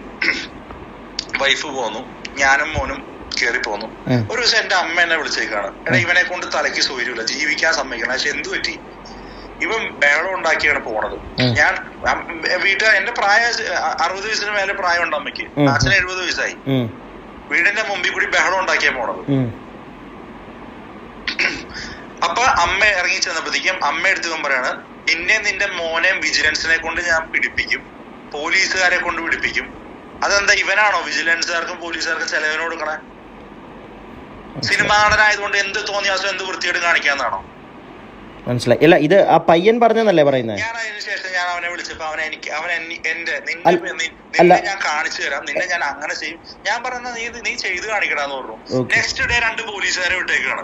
വൈഫ് പോന്നു, ഞാനും മോനും കേറി പോന്നു. ഒരു ദിവസം എന്റെ അമ്മ എന്നെ വിളിച്ചേക്കാണ്. എടാ ഇവനെ കൊണ്ട് തലയ്ക്ക് സൗകര്യമില്ല, ജീവിക്കാൻ സമ്മതിക്കണം. പക്ഷെ എന്ത് പറ്റി? ഇവൻ ബഹളം ഉണ്ടാക്കിയാണ് പോണത്. ഞാൻ വീട്ടുകാർ, എന്റെ പ്രായം 60 വയസ്സിന് മേലെ പ്രായമുണ്ട് അമ്മയ്ക്ക്. അച്ഛന് 70 വയസ്സായി. വീടിന്റെ മുമ്പിൽ കൂടി ബഹളം ഉണ്ടാക്കിയാ പോണത്. അപ്പൊ അമ്മ ഇറങ്ങി ചെന്നപ്പോഴത്തേക്കും അമ്മ എടുത്തുകൊണ്ട് പറയാണ് നിന്റെ മോനെ വിജിലൻസിനെ കൊണ്ട് ഞാൻ പിടിപ്പിക്കും, പോലീസുകാരെ കൊണ്ട് പിടിപ്പിക്കും. അതെന്താ ഇവനാണോ വിജിലൻസുകാർക്കും പോലീസുകാർക്കും ചെലവിന് കൊടുക്കണേ? സിനിമാ നടനായതുകൊണ്ട് എന്ത് തോന്നിയാസം എന്ത് വൃത്തിയോട് കാണിക്കാന്നാണോ? മനസ്സിലായി. ഇല്ല, ഇത് ആ പയ്യൻ പറഞ്ഞല്ലേ പറയുന്നത്? ഞാൻ അതിനുശേഷം ഞാൻ അവനെ വിളിച്ചപ്പോ നിന്നെ ഞാൻ കാണിച്ചു തരാം, നിന്നെ ഞാൻ അങ്ങനെ ചെയ്യും. ഞാൻ പറയുന്നത് നീ ചെയ്ത് കാണിക്കടാന്ന് പറഞ്ഞു. നെക്സ്റ്റ് ഡേ 2 പോലീസുകാരെ വിട്ടേക്കാണ്.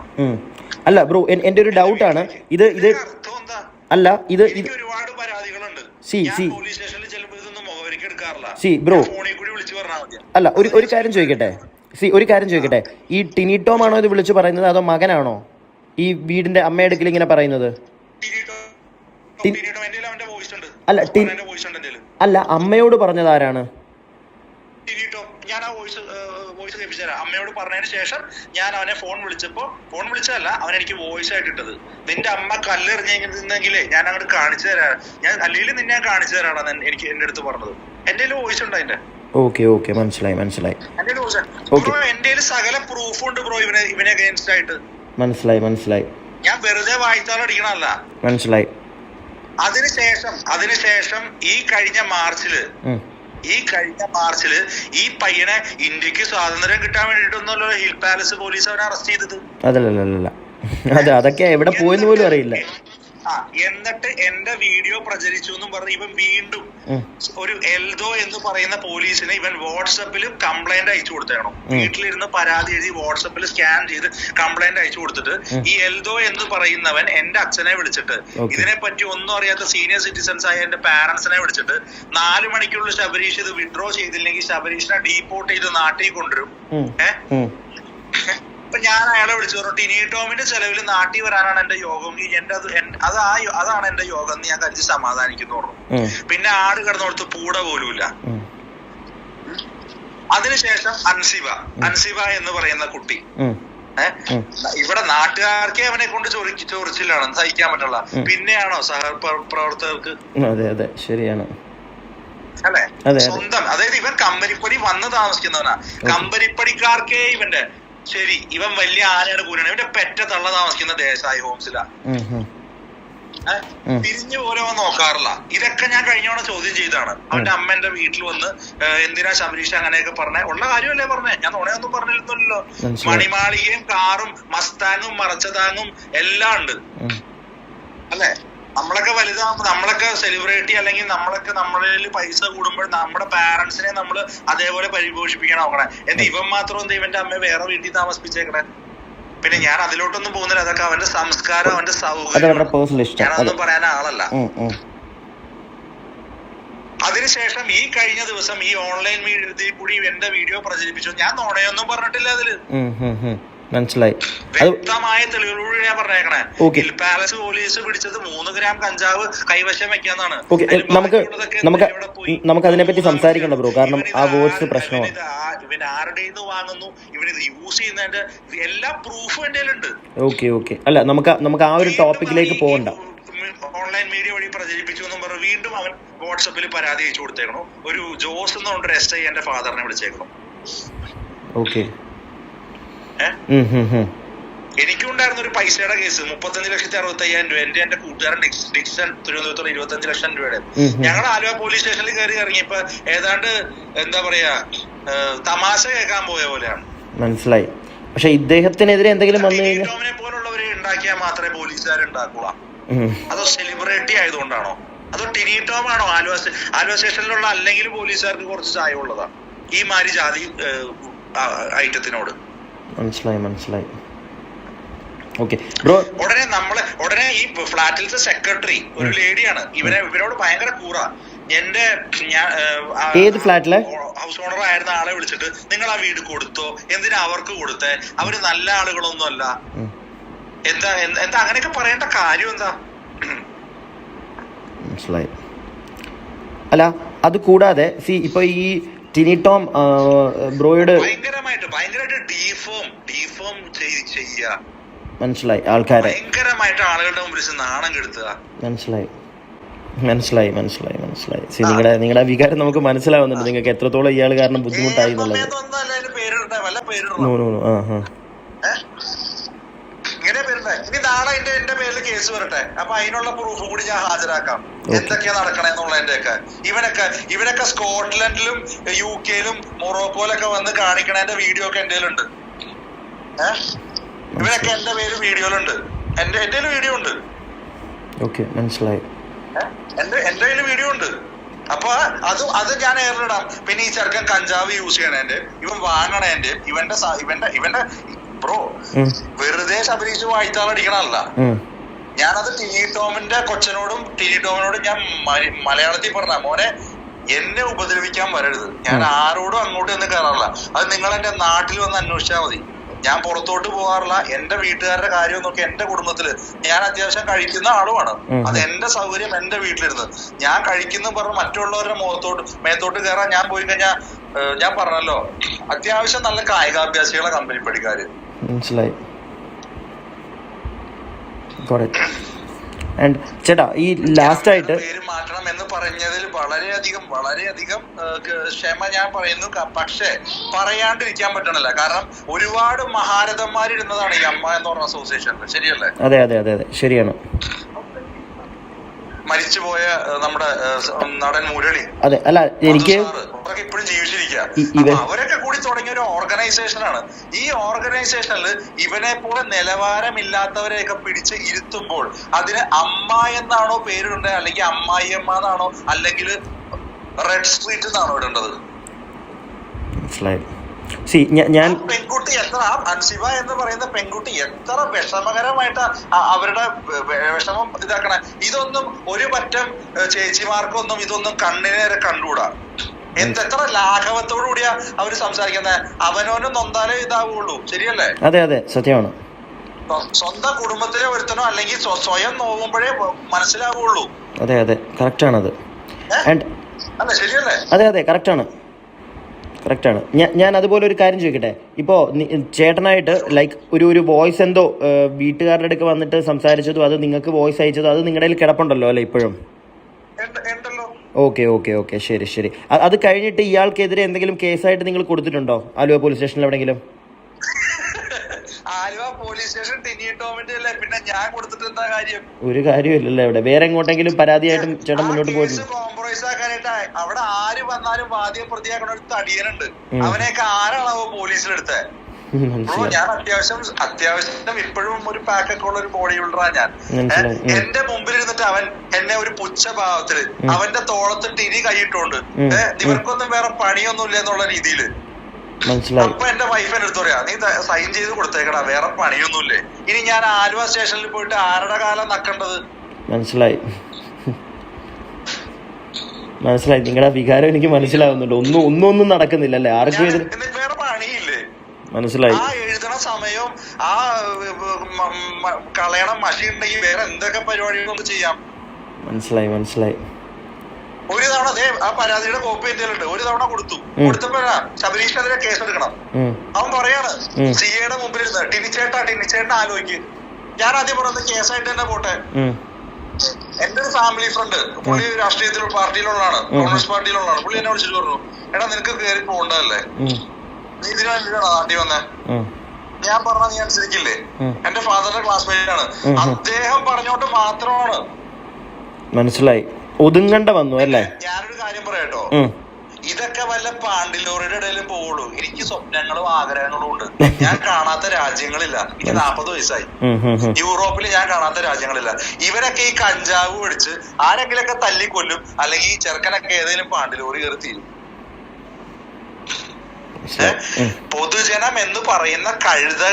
അല്ല ബ്രോ, എന്റെ ഒരു ഡൗട്ടാണ് ഇത്. അല്ല, ഇത് ഒരുപാട് പരാതികളുണ്ട്. പോലീസ് സ്റ്റേഷനിൽ ചെല്ലുമ്പോൾ ഇതൊന്നും മുഖവരിക്ക് എടുക്കാറില്ല. ബ്രോ, ഫോണിൽ കൂടി വിളിച്ചു പറഞ്ഞാൽ മതി. അല്ല, ഒരു കാര്യം ചോദിക്കട്ടെ. ഒരു കാര്യം ചോദിക്കട്ടെ, ഈ ടിനി ടോം ആണോ ഇത് വിളിച്ചു പറയുന്നത് അതോ മകനാണോ ഈ വീടിന്റെ അമ്മയെടുക്കൽ ഇങ്ങനെ പറയുന്നത്? അല്ല അമ്മയോട് പറഞ്ഞത് ആരാണ്? ഞാൻ ആ വോയിസ് കേൾപ്പിച്ചു തരാം. അമ്മയോട് പറഞ്ഞതിന് ശേഷം ഞാൻ അവനെ ഫോൺ വിളിച്ചതല്ല, അവൻ എനിക്ക് വോയിസ് ആയിട്ട് ഇട്ടത്. നിന്റെ അമ്മ കല്ലെറിഞ്ഞെങ്കിലേ ഞാൻ അങ്ങോട്ട് കാണിച്ചു തരാം, ഞാൻ അല്ലെങ്കിൽ നിന്നെ ഞാൻ കാണിച്ചു തരാണ് എനിക്ക് എന്റെ അടുത്ത് പറഞ്ഞത്. എന്റെ വോയിസ് ഉണ്ട് അതിന്റെ. ഓക്കെ മനസ്സിലായി. എന്റെ സകല പ്രൂഫ് ഉണ്ട് ബ്രോ ഇവനെ അഗൈൻസ്റ്റ് ആയിട്ട്. മനസ്സിലായി. ഞാൻ വെറുതെ വായിച്ചാലടിക്കണല്ല. മനസ്സിലായി. അതിനുശേഷം ഈ കഴിഞ്ഞ മാർച്ചില് ഈ പയ്യനെ ഇന്ത്യക്ക് സ്വാതന്ത്ര്യം കിട്ടാൻ വേണ്ടിട്ടൊന്നുമല്ലോ ഹിൽ പാലസ് പോലീസ് അവനെ അറസ്റ്റ് ചെയ്തത്. അതല്ല അതൊക്കെ എവിടെ പോയെന്ന് പോലും അറിയില്ല. എന്നിട്ട് എന്റെ വീഡിയോ പ്രചരിച്ചു എന്നും പറഞ്ഞ് ഇവൻ വീണ്ടും ഒരു എൽദോ എന്ന് പറയുന്ന പോലീസിന് ഇവൻ വാട്സപ്പിൽ കംപ്ലൈന്റ് അയച്ചു കൊടുത്തേണോ. വീട്ടിലിരുന്ന് പരാതി എഴുതി വാട്സപ്പിൽ സ്കാൻ ചെയ്ത് കംപ്ലൈന്റ് അയച്ചു കൊടുത്തിട്ട് ഈ എൽദോ എന്ന് പറയുന്നവൻ എന്റെ അച്ഛനെ വിളിച്ചിട്ട് ഇതിനെ പറ്റി ഒന്നും അറിയാത്ത സീനിയർ സിറ്റിസൺസ് ആയ എന്റെ പാരന്റ്സിനെ വിളിച്ചിട്ട് 4 മണിക്കുള്ളിൽ ശബരീഷ് ഇത് വിഡ്രോ ചെയ്തില്ലെങ്കിൽ ശബരീഷിനെ ഡീപ്പോർട്ട് ചെയ്ത് നാട്ടിൽ കൊണ്ടുവരും. അപ്പൊ ഞാൻ അയാളെ വിളിച്ചു പറഞ്ഞു, ടിനി ടോമിന്റെ ചെലവിൽ നാട്ടിൽ വരാനാണ് എന്റെ യോഗം, അതാണ് എന്റെ യോഗം എന്ന് ഞാൻ കരുതി സമാധാനിക്കുന്നു പറഞ്ഞു. പിന്നെ ആട് കിടന്നോടത്ത് പൂട പോലുമില്ല. അതിനുശേഷം അൻസിബ എന്ന് പറയുന്ന കുട്ടി ഇവിടെ നാട്ടുകാർക്കേ അവനെ കൊണ്ട് ചൊറിച്ചിലാണ് സഹിക്കാൻ പറ്റുള്ള, പിന്നെയാണോ സഹപ്രവർത്തകർക്ക്? അതെ ശരിയാണ് അല്ലെ? സ്വന്തം, അതായത് ഇവൻ കമ്പനിപ്പടി വന്ന് താമസിക്കുന്നവനാ. കമ്പനിപ്പടിക്കാർക്കേ ഇവന്റെ ശരി, ഇവൻ വലിയ ആനയുടെ കൂരാണ്. ഇവന്റെ പെറ്റ തള്ള താമസിക്കുന്ന ദേശായി ഹോംസിലാ. തിരിഞ്ഞു പോലും അവൻ നോക്കാറില്ല. ഇതൊക്കെ ഞാൻ കഴിഞ്ഞോടെ ചോദ്യം ചെയ്താണ്. അവന്റെ അമ്മ എന്റെ വീട്ടിൽ വന്ന് എന്തിനാ ശബരീഷ് അങ്ങനെയൊക്കെ പറഞ്ഞേ? ഉള്ള കാര്യമല്ലേ പറഞ്ഞേ, ഞാൻ നുണയൊന്നും പറഞ്ഞിരുന്നല്ലോ. മണിമാളികയും കാറും മസ്താങ്ങും മറച്ചതാങ്ങും എല്ലാം ഉണ്ട് അല്ലെ? നമ്മളൊക്കെ വലുതാകുമ്പോ നമ്മളൊക്കെ സെലിബ്രിറ്റി അല്ലെങ്കിൽ നമ്മളൊക്കെ നമ്മളിൽ പൈസ കൂടുമ്പോൾ നമ്മുടെ പാരന്റ്സിനെ നമ്മൾ അതേപോലെ പരിപോഷിപ്പിക്കാൻ നോക്കണേ. എന്ത് ഇവൻ മാത്രം എന്ത് ഇവന്റെ അമ്മയെ വേറെ വീട്ടിൽ താമസിപ്പിച്ചേക്കണേ? പിന്നെ ഞാൻ അതിലോട്ടൊന്നും പോകുന്നില്ല. അതൊക്കെ അവന്റെ സംസ്കാരം, അവന്റെ സൗകര്യം, ഞാനൊന്നും പറയാൻ ആളല്ല. അതിനുശേഷം ഈ കഴിഞ്ഞ ദിവസം ഈ ഓൺലൈൻ മീഡിയത്തിൽ കൂടി എന്റെ വീഡിയോ പ്രചരിപ്പിച്ചു. ഞാൻ നുണയൊന്നും പറഞ്ഞിട്ടില്ല അതില്. മനസ്സിലായി. വ്യക്തമായ തെളിവുകളോട് ഞാൻ പറഞ്ഞേക്കണേ. ഹിൽ പാലസ് പോലീസ് പിടിച്ചത് 3 ഗ്രാം കഞ്ചാവ് കൈവശം വെക്കാന്നാണ്. നമുക്ക് അതിനെപ്പറ്റി സംസാരിക്കണ്ട ബ്രോ, കാരണം ആ വേർഡ്സ് പ്രശ്നമാണ്. ഇവൻ ആരുടെ വാങ്ങുന്നു, ഇവനിത് യൂസ് ചെയ്യുന്നതിന്റെ എല്ലാ പ്രൂഫും എന്റെ ഉണ്ട്. ഓക്കെ അല്ല നമുക്ക് ആ ഒരു ടോപ്പിക്കിലേക്ക് പോകണ്ട. ഓൺലൈൻ മീഡിയ വഴി പ്രചരിപ്പിച്ചു എന്നും പറഞ്ഞു വീണ്ടും അവൻ വാട്സപ്പിൽ പരാതി അയച്ചു കൊടുത്തേക്കണു. ഒരു ജോസ് എന്ന് പറഞ്ഞ SI എന്റെ ഫാദറിനെ വിളിച്ചേക്കണം. ഓക്കെ. എനിക്കുണ്ടായിരുന്ന ഒരു പൈസയുടെ കേസ് 35,65,000 രൂപ. എന്റെ കൂട്ടുകാരൻ ഡിക്സൺ തിരുവനന്തപുരത്തുള്ള 25 ലക്ഷം രൂപയുടെ. ഞങ്ങൾ ആലുവ പോലീസ് സ്റ്റേഷനിൽ കയറി ഇറങ്ങിയപ്പോ ഏതാണ്ട് എന്താ പറയാ തമാശ കേൾക്കാൻ പോയ പോലെയാണ്. മനസ്സിലായി. പക്ഷെ ഇദ്ദേഹത്തിനെതിരെ എന്തെങ്കിലും ടോമിനെ പോലുള്ളവരെ ഉണ്ടാക്കിയാൽ മാത്രമേ പോലീസുകാർ ഉണ്ടാക്കുള്ളൂ. അതോ സെലിബ്രിറ്റി ആയതുകൊണ്ടാണോ? അതോ ടിനി ടോം ആണോ ആലുവ സ്റ്റേഷനിലുള്ള അല്ലെങ്കിൽ പോലീസുകാർക്ക് കുറച്ച് ചായവുള്ളതാ ഈ മാതിരി ജാതി ഐറ്റത്തിനോട്? മനസ്സിലായി. Okay bro. ഉടനെ ഈ ഫ്ലാറ്റിലത്തെ സെക്രട്ടറി ഒരു ലേഡിയാണ്. ഇവരോട് ഭയങ്കര കൂറ. ഏത് ഫ്ലാറ്റിലെ ഹൗസ് ഓണർ ആയിരുന്ന ആളെ വിളിച്ചിട്ട് നിങ്ങൾ ആ വീട് കൊടുത്തോ, എന്തിനാ അവർക്ക് കൊടുത്തേ, അവര് നല്ല ആളുകളൊന്നും അല്ല, എന്താ അങ്ങനെയൊക്കെ പറയേണ്ട കാര്യം എന്താ? മനസ്സിലായി. അല്ല അത് കൂടാതെ ഇപ്പൊ ഈ ടിനി ടോം ബ്രോയോട് ഭയങ്കരമായിട്ട് ഡീഫോം ചെയ്യുക. മനസ്സിലായി. ആൾക്കാരെ ഭയങ്കരമായിട്ട് ആളുകളുടെ മുമ്പിൽ നാണം കെടുത്തുക. മനസ്സിലായി. നിങ്ങളുടെ വികാരം നമുക്ക് മനസ്സിലാവുന്നുണ്ട്. നിങ്ങൾക്ക് എത്രത്തോളം ഇയാൾ കാരണം ബുദ്ധിമുട്ടായി എന്നുള്ളത്. ഇനി നാളെ എന്റെ പേരിൽ കേസ് വരട്ടെ, അപ്പൊ അതിനുള്ള പ്രൂഫ് കൂടി ഞാൻ ഹാജരാക്കാം. എന്തൊക്കെയാ നടക്കണേന്നുള്ളതിന്റെയൊക്കെ. ഇവനൊക്കെ സ്കോട്ട്ലൻഡിലും UK മൊറോക്കോയിലൊക്കെ വന്ന് കാണിക്കണേന്റെ വീഡിയോ ഒക്കെ എന്റെ ഉണ്ട്. ഇവനൊക്കെ എന്റെ പേര് വീഡിയോയിലുണ്ട്. എന്റെ വീഡിയോ ഉണ്ട്. മനസ്സിലായി. എന്റെ കയ്യിൽ വീഡിയോ ഉണ്ട്. അപ്പൊ അത് ഞാൻ എയറിലിടാം. പിന്നെ ഈ ചെറുക്കൻ കഞ്ചാവ് യൂസ് ചെയ്യണേന്റെ, ഇവൻ വാങ്ങണേന്റെ, ഇവന്റെ ബ്രോ വെറുതെ ശബരീഷ് വായിത്താളടിക്കണല്ല. ഞാനത് ടിനി ടോമിന്റെ കൊച്ചനോടും ടിനി ടോമിനോടും ഞാൻ മലയാളത്തിൽ പറഞ്ഞ മോനെ എന്നെ ഉപദ്രവിക്കാൻ വരരുത്. ഞാൻ ആരോടും അങ്ങോട്ടും എന്ന് കയറാറില്ല. അത് നിങ്ങൾ എന്റെ നാട്ടിൽ വന്ന് അന്വേഷിച്ചാൽ മതി. ഞാൻ പുറത്തോട്ട് പോകാറില്ല. എന്റെ വീട്ടുകാരുടെ കാര്യം നോക്കി എന്റെ കുടുംബത്തില് ഞാൻ അത്യാവശ്യം കഴിക്കുന്ന ആളുമാണ്. അത് എന്റെ സൗകര്യം, എന്റെ വീട്ടിലിരുന്ന് ഞാൻ കഴിക്കുന്ന പറഞ്ഞ് മറ്റുള്ളവരുടെ മേത്തോട്ട് കയറാൻ ഞാൻ പോയി കഴിഞ്ഞാൽ ഞാൻ പറഞ്ഞല്ലോ, അത്യാവശ്യം നല്ല കായികാഭ്യാസികളെ കമ്പനിപ്പടിക്കാര്. മനസ്സിലായി. ആൻഡ് ചേട്ടാ, ഈ ലാസ്റ്റ് ആയിട്ട് പേര് മാറ്റണം എന്ന് പറഞ്ഞതിൽ വളരെയധികം ക്ഷമ ഞാൻ പറയുന്നു. പക്ഷേ പറയാണ്ടിരിക്കാൻ പറ്റണില്ല. കാരണം ഒരുപാട് മഹാരഥന്മാരിടുന്നതാണ് ഈ അമ്മ എന്ന് പറഞ്ഞ അസോസിയേഷനിൽ. ശരിയല്ലേ? അതെ അതെ അതെ അതെ ശരിയാണ്. മരിച്ചുപോയ നമ്മുടെ നടൻ മുരളി, അതെ. അല്ല, എനിക്ക് ഇപ്പോഴും ജീവിച്ചിരിക്കുക. അവരൊക്കെ കൂടി തുടങ്ങിയ ഒരു ഓർഗനൈസേഷനാണ്. ഈ ഓർഗനൈസേഷനിൽ ഇവനെ പോലെ നിലവാരമില്ലാത്തവരെയൊക്കെ പിടിച്ച് ഇരുത്തുമ്പോൾ അതിന് അമ്മ എന്നാണോ പേരിടേണ്ടത്, അല്ലെങ്കിൽ അമ്മായിയമ്മ എന്നാണോ, അല്ലെങ്കിൽ റെഡ് സ്ട്രീറ്റ് എന്നാണോ ഇടേണ്ടത്? ഞാൻ പെൺകുട്ടി എത്ര, അൻസിബ എന്ന് പറയുന്ന പെൺകുട്ടി എത്ര വിഷമകരമായിട്ട് അവരുടെ വിഷമം ഇതാക്കണേ. ഇതൊന്നും ഒരു പറ്റം ചേച്ചിമാർക്കൊന്നും ഇതൊന്നും കണ്ണിനേരെ കണ്ടുകൂടാ. എത്ര ലാഘവത്തോടു കൂടിയാ അവര് സംസാരിക്കുന്നത്. അവനോനും നൊന്താലേ ഇതാവുള്ളൂ. ശരിയല്ലേ? അതെ അതെ സത്യമാണ്. സ്വന്തം കുടുംബത്തിലെ ഒരുത്തനോ അല്ലെങ്കിൽ സ്വയം നോവുമ്പോഴേ മനസ്സിലാവുള്ളൂ. അതെ അതെ കറക്റ്റ് ആണത്. അല്ല ശരിയല്ലേ? അതെ അതെ കറക്റ്റാണ്. ഞാൻ അതുപോലെ ഒരു കാര്യം ചോദിക്കട്ടെ. ഇപ്പോൾ ചേട്ടനായിട്ട് ലൈക്ക് ഒരു വോയിസ് എന്തോ വീട്ടുകാരുടെ അടുക്ക് വന്നിട്ട് സംസാരിച്ചതും അത് നിങ്ങൾക്ക് വോയിസ് അയച്ചതും അത് നിങ്ങളുടെ കയ്യിൽ കിടപ്പുണ്ടല്ലോ അല്ലേ ഇപ്പോഴും? ഓക്കെ ശരി. അത് കഴിഞ്ഞിട്ട് ഇയാൾക്കെതിരെ എന്തെങ്കിലും കേസായിട്ട് നിങ്ങൾ കൊടുത്തിട്ടുണ്ടോ ആലുവ പോലീസ് സ്റ്റേഷനിൽ എവിടെയെങ്കിലും? ആലുവ പോലീസ് സ്റ്റേഷൻ ടിനി ടോമിന്റെ അല്ലേ, പിന്നെ ഞാൻ കൊടുത്തിട്ട് എന്താ കാര്യം? ഒരു കാര്യമില്ലല്ലോ. ഇവിടെ വേറെ എങ്ങോട്ടെങ്കിലും പരാതിയായിട്ടും ചേട്ടൻ മുന്നോട്ട് പോയിട്ടുണ്ട്? കോംപ്രമൈസ് ആക്കാനായിട്ട് അവിടെ ആര് വന്നാലും വാദ്യം പ്രതിയാക്കണ ഒരു തടിയനുണ്ട്. അവനെയൊക്കെ ആരാണാവോ പോലീസിലെടുത്തത്? ഞാൻ അത്യാവശ്യം ഇപ്പോഴും ഒരു പാക്കൊക്കെ ഉള്ള ഒരു ബോഡി ബിൽഡറാ ഞാൻ. എന്റെ മുമ്പിൽ ഇരുന്നിട്ട് അവൻ എന്നെ ഒരു പുച്ഛഭാവത്തില് അവന്റെ തോളത്ത് ടിനി കൈയിട്ടുകൊണ്ട് ഇവർക്കൊന്നും വേറെ പണിയൊന്നുമില്ല എന്നുള്ള രീതിയില്. അപ്പൊ എന്റെ വൈഫിന്റെ അടുത്ത് പറയാ, നീ സൈൻ ചെയ്ത് കൊടുത്തേക്കടാ, വേറെ പണിയൊന്നുമില്ലേ. ഇനി ഞാൻ ആലുവ സ്റ്റേഷനിൽ പോയിട്ട് ആരുടെ കാലം നക്കേണ്ടത്? മനസ്സിലായി. നിങ്ങളുടെ വികാരം എനിക്ക് മനസ്സിലാവുന്നുണ്ട്. ഒന്നും നടക്കുന്നില്ല അല്ലേ? ആർക്കും വേറെ പണിയില്ലേ? മനസ്സിലായി. ആ എഴുതണ സമയവും ആ കളയണ മഷി ഉണ്ടെങ്കിൽ വേറെ എന്തൊക്കെ പരിപാടികൾ നമുക്ക് ചെയ്യാം. മനസ്സിലായി. ഒരു തവണ ആ പരാതിയുടെ കോപ്പി എന്തെങ്കിലും ഒരു തവണ കൊടുത്തപ്പോ ശബരീഷിനെതിരെ കേസെടുക്കണം. അവൻ പറയാണ് സിഐയുടെ മുമ്പിൽ ഇരുന്ന്, ടിനിച്ചേട്ടൻ ആലോചിക്ക്. ഞാൻ ആദ്യം പറഞ്ഞത് കേസായിട്ട് തന്നെ പോട്ടെ. എന്റെ ഒരു ഫാമിലി ഫ്രണ്ട്, പുള്ളി രാഷ്ട്രീയത്തിൽ പാർട്ടിയിലുള്ളതാണ്, കോൺഗ്രസ് പാർട്ടിയിലുള്ളതാണ്. പുള്ളി എന്നെ വിളിച്ചിട്ട് പറഞ്ഞു, എടാ നിനക്ക് കയറി പോകണ്ടതല്ലേ, നീ ഇതിനു വേണ്ടിയിട്ടാണ് നാട്ടിൽ വന്നേ? ഞാൻ പറഞ്ഞ നീ അനുസരിക്കില്ലേ? എന്റെ ഫാദറിന്റെ ക്ലാസ്മേറ്റ് ആണ്. അദ്ദേഹം പറഞ്ഞോണ്ട് മാത്രമാണ്. മനസ്സിലായി. ഒതുങ്ങണ്ട വന്നു അല്ലേ? ഞാനൊരു കാര്യം പറയാട്ടോ, ഇതൊക്കെ വല്ല പാണ്ടിലോറിയുടെ ഇടയിലും പോവുള്ളൂ. എനിക്ക് സ്വപ്നങ്ങളും ആഗ്രഹങ്ങളും ഉണ്ട്. ഞാൻ കാണാത്ത രാജ്യങ്ങളില്ല. എനിക്ക് 40 വയസ്സായി. യൂറോപ്പിൽ ഞാൻ കാണാത്ത രാജ്യങ്ങളില്ല. ഇവരൊക്കെ ഈ കഞ്ചാവ് പിടിച്ച് ആരെങ്കിലൊക്കെ തല്ലിക്കൊല്ലും, അല്ലെങ്കിൽ ഈ ചെറുക്കനൊക്കെ ഏതെങ്കിലും പാണ്ടിലോറി കയറി തീരും. പൊതുജനം എന്ന് പറയുന്ന കഴുത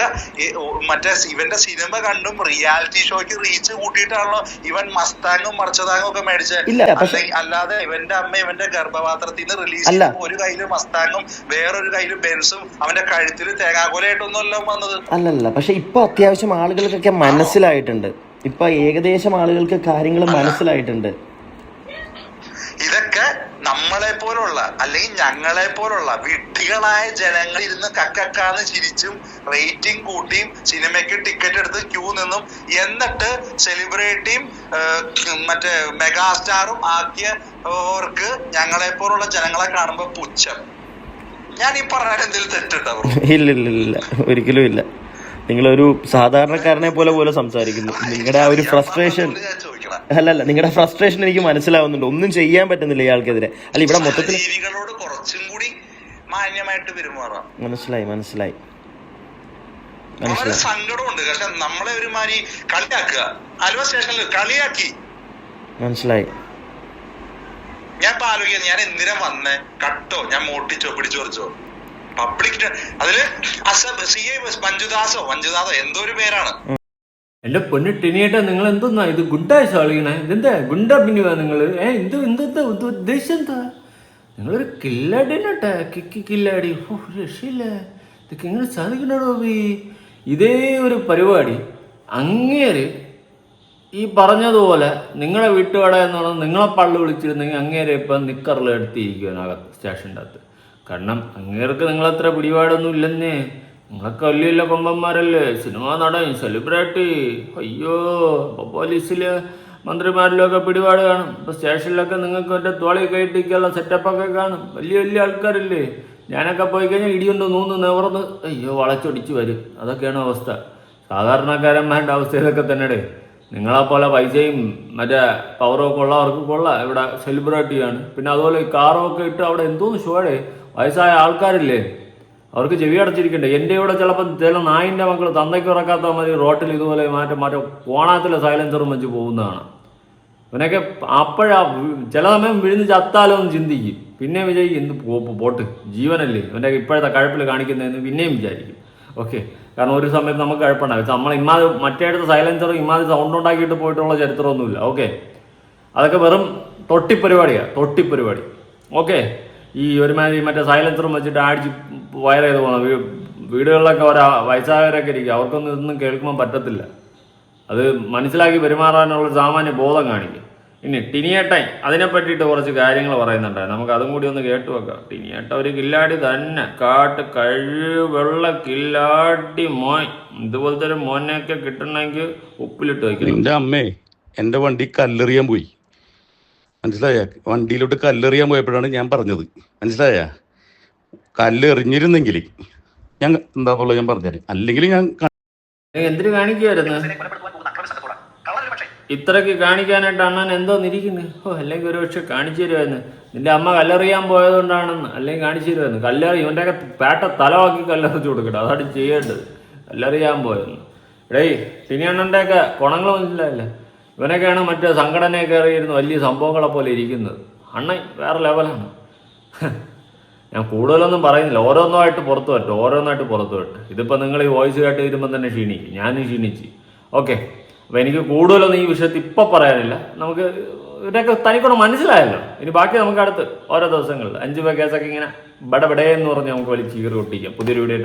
മറ്റേ ഇവന്റെ സിനിമ കണ്ടും റിയാലിറ്റി ഷോയ്ക്ക് റീച്ച് കൂട്ടിയിട്ടാണല്ലോ ഇവൻ മസ്താങ്ങും മർച്ചതാങ്ങും ഒക്കെ മേടിച്ചത്. അല്ലാതെ ഇവന്റെ അമ്മ ഇവന്റെ ഗർഭപാത്രത്തിൽ നിന്ന് റിലീസ് ചെയ്ത ഒരു കയ്യില് മസ്താങ്ങും വേറൊരു കയ്യില് ബെൻസും അവന്റെ കഴുത്തിൽ തേങ്ങാകൊലയായിട്ടൊന്നുമല്ല വന്നത്. അല്ലല്ല, പക്ഷെ ഇപ്പൊ അത്യാവശ്യം ആളുകൾക്കൊക്കെ മനസ്സിലായിട്ടുണ്ട്. ഇപ്പൊ ഏകദേശം ആളുകൾക്ക് കാര്യങ്ങൾ മനസ്സിലായിട്ടുണ്ട്. ഇതൊക്കെ നമ്മളെ പോലുള്ള അല്ലെങ്കിൽ ഞങ്ങളെ പോലുള്ള വിഡ്ഢികളായ ജനങ്ങൾ ഇരുന്ന് കക്കക്കാന്ന് ചിരിച്ചും റേറ്റിംഗ് കൂട്ടിയും സിനിമയ്ക്ക് ടിക്കറ്റ് എടുത്ത് ക്യൂ നിന്നും എന്നിട്ട് സെലിബ്രിറ്റിയും മറ്റേ മെഗാസ്റ്റാറും ആക്കിയവർക്ക് ഞങ്ങളെ പോലുള്ള ജനങ്ങളെ കാണുമ്പോ പുച്ഛം. ഞാൻ ഈ പറഞ്ഞാൽ എന്തെങ്കിലും തെറ്റുണ്ടാവും? ഇല്ല ഒരിക്കലും ഇല്ല. നിങ്ങളൊരു സാധാരണക്കാരനെ പോലെ സംസാരിക്കുന്നു. നിങ്ങളുടെ ആ ഒരു ഫ്രസ്ട്രേഷൻ നിങ്ങളുടെ ഫ്രസ്ട്രേഷൻ എനിക്ക് മനസ്സിലാവുന്നുണ്ട്. ഒന്നും ചെയ്യാൻ പറ്റുന്നില്ല ഇയാൾക്കെതിരെ. അല്ല, ഇവിടെ മൊത്തത്തിൽ കുറച്ചും കൂടി മാന്യമായിട്ട് പെരുമാറാം. മനസ്സിലായി. സങ്കടമുണ്ട്. പക്ഷെ നമ്മളെ ഒരുമാതിരി കളിയാക്കുക, ആലുവ സ്റ്റേഷനിൽ കളിയാക്കി. മനസ്സിലായി. ഞാൻ ഇപ്പൊ ആലോചിക്കുന്നത്, ഞാൻ എന്തിനാ വന്നേ? കട്ടോ, ഞാൻ മോട്ടിച്ചോ പിടിച്ചു പറിച്ചോ? പബ്ലിക് അതില് മഞ്ജുദാസോ എന്തോ ഒരു പേരാണ്. എന്റെ പൊന്നു ടിനിയേട്ടാ, നിങ്ങൾ എന്തെന്നാ ഇത് ഗുണ്ടായിസ് കളിക്കണേ? ഇതെന്താ ഗുണ്ട അഭിനയാ നിങ്ങള്? എന്താ ഉദ്ദേശം എന്താ? നിങ്ങളൊരു കില്ലാടിനട്ടെ, കില്ലാടി. ഓ രക്ഷയില്ല, ഇതൊക്കെ എങ്ങനെ സാധിക്കണോ ബോബി? ഇതേ ഒരു പരിപാടി അങ്ങേര് ഈ പറഞ്ഞതുപോലെ നിങ്ങളെ വീട്ടുകട എന്ന് പറഞ്ഞാൽ നിങ്ങളെ പള്ളി വിളിച്ചിരുന്നെങ്കിൽ അങ്ങേരെ ഇപ്പം നിക്കറിൽ എടുത്തിരിക്കുവാനകത്ത് സ്റ്റേഷൻ്റെ അകത്ത്. കാരണം അങ്ങേർക്ക് നിങ്ങളത്ര പിടിപാടൊന്നും ഇല്ലെന്നേ. നിങ്ങളൊക്കെ വലിയ വലിയ കൊമ്പന്മാരല്ലേ, സിനിമാ നടൻ, സെലിബ്രിറ്റി. അയ്യോ, ഇപ്പോൾ പോലീസിൽ മന്ത്രിമാരിലൊക്കെ പിടിപാട് കാണും. ഇപ്പോൾ സ്റ്റേഷനിലൊക്കെ നിങ്ങൾക്ക് മറ്റേ തോളി കയറ്റിക്കുള്ള സെറ്റപ്പൊക്കെ കാണും. വലിയ വലിയ ആൾക്കാരില്ലേ. ഞാനൊക്കെ പോയി കഴിഞ്ഞാൽ ഇടിയുണ്ട് നൂന്ന് നിവർന്ന് അയ്യോ വളച്ചൊടിച്ച് വരും. അതൊക്കെയാണ് അവസ്ഥ. സാധാരണക്കാരന്മാരുടെ അവസ്ഥ ഇതൊക്കെ തന്നെ. നിങ്ങളെപ്പോലെ പൈസയും മറ്റേ പവറൊക്കെ ഉള്ളവർക്ക് കൊള്ളാം, ഇവിടെ സെലിബ്രിറ്റിയാണ്. പിന്നെ അതുപോലെ ഈ കാറൊക്കെ ഇട്ട് അവിടെ എന്തോന്ന് ഷോയുടെ വയസ്സായ ആൾക്കാരില്ലേ, അവർക്ക് ചെവി അടച്ചിരിക്കണ്ടേ. എൻ്റെ ഇവിടെ ചിലപ്പോൾ ചില നായിൻ്റെ മക്കൾ തന്തയ്ക്ക് ഉറക്കാത്ത മതി റോട്ടിൽ ഇതുപോലെ മറ്റേ കോണാത്തിലെ സൈലൻസറും വെച്ച് പോകുന്നതാണ്. ഇവനൊക്കെ അപ്പോഴാ ചില സമയം വിഴുന്ന് ചത്താലോ എന്ന് ചിന്തിക്കും. പിന്നെ വിചാരിക്കും എന്ത് പോട്ട് ജീവനല്ലേ ഇവൻ്റെ ഇപ്പോഴത്തെ കഴപ്പിൽ കാണിക്കുന്നതെന്ന് പിന്നെയും വിചാരിക്കും. ഓക്കെ, കാരണം ഒരു സമയത്ത് നമുക്ക് കഴപ്പുണ്ടാകും. നമ്മൾ ഇമാതി മറ്റേടുത്ത സൈലൻസറും ഇമാതി സൗണ്ട് ഉണ്ടാക്കിയിട്ട് പോയിട്ടുള്ള ചരിത്രമൊന്നുമില്ല. ഓക്കെ, അതൊക്കെ വെറും തൊട്ടിപ്പരിപാടി. ഓക്കെ, ഈ ഒരുമാതിരി മറ്റേ സൈലൻസറും വെച്ചിട്ട് അടിച്ച് വയർ ചെയ്ത് പോകുന്ന വീടുകളിലൊക്കെ ഓരോ വയസ്സായവരൊക്കെ ഇരിക്കും. അവർക്കൊന്നും ഇതൊന്നും കേൾക്കുമ്പോൾ പറ്റത്തില്ല. അത് മനസ്സിലാക്കി പെരുമാറാനുള്ളൊരു സാമാന്യ ബോധം കാണിക്കും. ഇനി ടിനിയേട്ടൻ അതിനെ പറ്റിയിട്ട് കുറച്ച് കാര്യങ്ങൾ പറയുന്നുണ്ടായി, നമുക്ക് അതും കൂടി ഒന്ന് കേട്ടു വെക്കാം. ടിനിയേട്ട ഒരു കില്ലാടി തന്നെ, കഴിവുള്ള കില്ലാടി മോൻ. ഇതുപോലത്തെ ഒരു മോനെയൊക്കെ കിട്ടണമെങ്കിൽ ഉപ്പിലിട്ട് വയ്ക്കണം. എൻ്റെ അമ്മേ എൻ്റെ വണ്ടി കല്ലെറിയാൻ പോയി, മനസ്സിലായ? വണ്ടിയിലോട്ട് കല്ലെറിയാൻ പോയപ്പോഴാണ് ഞാൻ പറഞ്ഞത്, മനസ്സിലായ? കല്ലെറിഞ്ഞിരുന്നെങ്കിൽ ഞാൻ എന്താന്നുള്ളത് ഞാൻ പറഞ്ഞുതരാം. അല്ലെങ്കിൽ ഞാൻ എന്തിനു കാണിക്കുമായിരുന്നു? ഇത്രയ്ക്ക് കാണിക്കാനായിട്ട് അണ്ണൻ എന്തോ നിരിക്കുന്നു. അല്ലെങ്കിൽ ഒരു പക്ഷെ കാണിച്ചു തരുമായിരുന്നു. നിന്റെ അമ്മ കല്ലെറിയാൻ പോയതുകൊണ്ടാണെന്ന് അല്ലെങ്കിൽ കാണിച്ചു തരുമായിരുന്നു. കല്ലെറി ഇവൻ്റെയൊക്കെ പേട്ട തലവാക്കി കല്ലെറിച്ച് കൊടുക്കട്ടെ, അതാണ് ചെയ്യേണ്ടത്. കല്ലെറിയാൻ പോയെന്ന് ഇടയിൽ ടിനിയണ്ണൻ്റെയൊക്കെ ഗുണങ്ങൾ മനസ്സിലായില്ല. ഇവനൊക്കെയാണ് മറ്റേ സംഘടനയൊക്കെ അറിയിരുന്ന് വലിയ സംഭവങ്ങളെ പോലെ ഇരിക്കുന്നത്. അണ്ണൻ വേറെ ലെവലാണ്. ഞാൻ കൂടുതലൊന്നും പറയുന്നില്ല, ഓരോന്നായിട്ട് പുറത്തു വരട്ടെ. ഇതിപ്പോൾ നിങ്ങൾ ഈ വോയിസ് കേട്ട് വരുമ്പോൾ തന്നെ ക്ഷീണിക്കും, ഞാനും ക്ഷീണിച്ച്. ഓക്കെ, അപ്പോൾ എനിക്ക് കൂടുതലൊന്നും ഈ വിഷയത്തിൽ ഇപ്പോൾ പറയാനില്ല. നമുക്ക് ഇവരൊക്കെ തനിക്കൂടെ മനസ്സിലായല്ലോ. ഇനി ബാക്കി നമുക്ക് അടുത്ത് ഓരോ ദിവസങ്ങളിൽ 5 കേസൊക്കെ ഇങ്ങനെ ബടബടേ എന്ന് പറഞ്ഞ് നമുക്ക് വലിച്ച് കീറി ഒട്ടിക്കാം. പുതിയൊരു വീഡിയോ